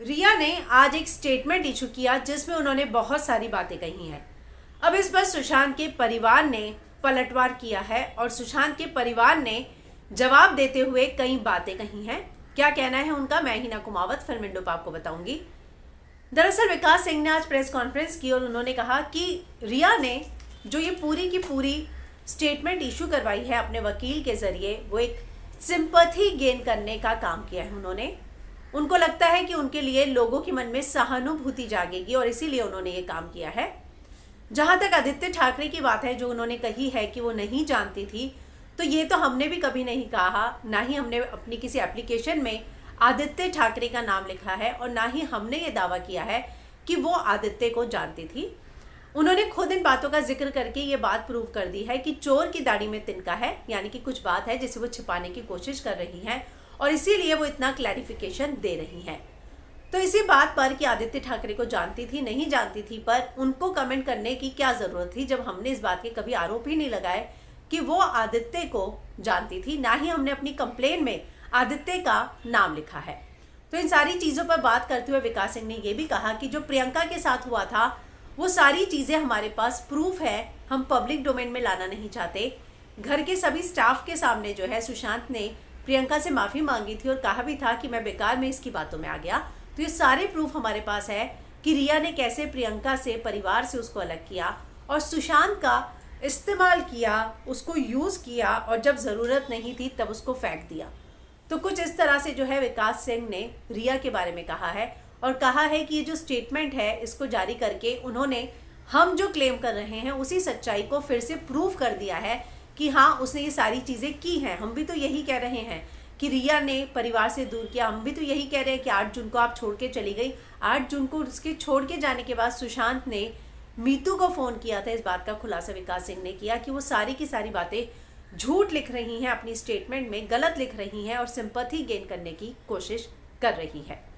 रिया ने आज एक स्टेटमेंट इशू किया जिसमें उन्होंने बहुत सारी बातें कही हैं। अब इस पर सुशांत के परिवार ने पलटवार किया है और सुशांत के परिवार ने जवाब देते हुए कई बातें कही हैं। क्या कहना है उनका, मैं हिना कुमावत फिल्म इंडो आपको बताऊंगी। दरअसल विकास सिंह ने आज प्रेस कॉन्फ्रेंस की और उन्होंने कहा कि रिया ने जो ये पूरी की पूरी स्टेटमेंट इशू करवाई है अपने वकील के जरिए, वो एक सिंपैथी गेन करने का काम किया है। उनको लगता है कि उनके लिए लोगों के मन में सहानुभूति जागेगी और इसीलिए उन्होंने ये काम किया है। जहां तक आदित्य ठाकरे की बात है, जो उन्होंने कही है कि वो नहीं जानती थी, तो ये तो हमने भी कभी नहीं कहा, ना ही हमने अपनी किसी एप्लीकेशन में आदित्य ठाकरे का नाम लिखा है और ना ही हमने ये दावा किया है कि वो आदित्य को जानती थी। उन्होंने खुद इन बातों का जिक्र करके ये बात प्रूव कर दी है कि चोर की दाढ़ी में तिनका है, यानी कि कुछ बात है जिसे वो छिपाने की कोशिश कर रही हैं और इसीलिए वो इतना क्लैरिफिकेशन दे रही हैं। तो इसी बात पर कि आदित्य ठाकरे को जानती थी नहीं जानती थी पर उनको कमेंट करने की क्या जरूरत थी, जब हमने इस बात के कभी आरोप ही नहीं लगाए कि वो आदित्य को जानती थी, ना ही हमने अपनी कंप्लेन में आदित्य का नाम लिखा है। तो इन सारी चीज़ों पर बात करते हुए विकास सिंह ने यह भी कहा कि जो प्रियंका के साथ हुआ था वो सारी चीज़ें हमारे पास प्रूफ है, हम पब्लिक डोमेन में लाना नहीं चाहते। घर के सभी स्टाफ के सामने जो है सुशांत ने प्रियंका से माफ़ी मांगी थी और कहा भी था कि मैं बेकार में इसकी बातों में आ गया। तो ये सारे प्रूफ हमारे पास है कि रिया ने कैसे प्रियंका से, परिवार से उसको अलग किया और सुशांत का इस्तेमाल किया, उसको यूज़ किया और जब ज़रूरत नहीं थी तब उसको फेंक दिया। तो कुछ इस तरह से जो है विकास सिंह ने रिया के बारे में कहा है और कहा है कि ये जो स्टेटमेंट है इसको जारी करके उन्होंने हम जो क्लेम कर रहे हैं उसी सच्चाई को फिर से प्रूव कर दिया है कि हाँ, उसने ये सारी चीज़ें की हैं। हम भी तो यही कह रहे हैं कि रिया ने परिवार से दूर किया, हम भी तो यही कह रहे हैं कि 8 जून को आप छोड़ के चली गई। 8 जून को उसके छोड़ के जाने के बाद सुशांत ने मीतू को फ़ोन किया था। इस बात का खुलासा विकास सिंह ने किया कि वो सारी की सारी बातें झूठ लिख रही हैं, अपनी स्टेटमेंट में गलत लिख रही हैं और सिंपैथी गेन करने की कोशिश कर रही है।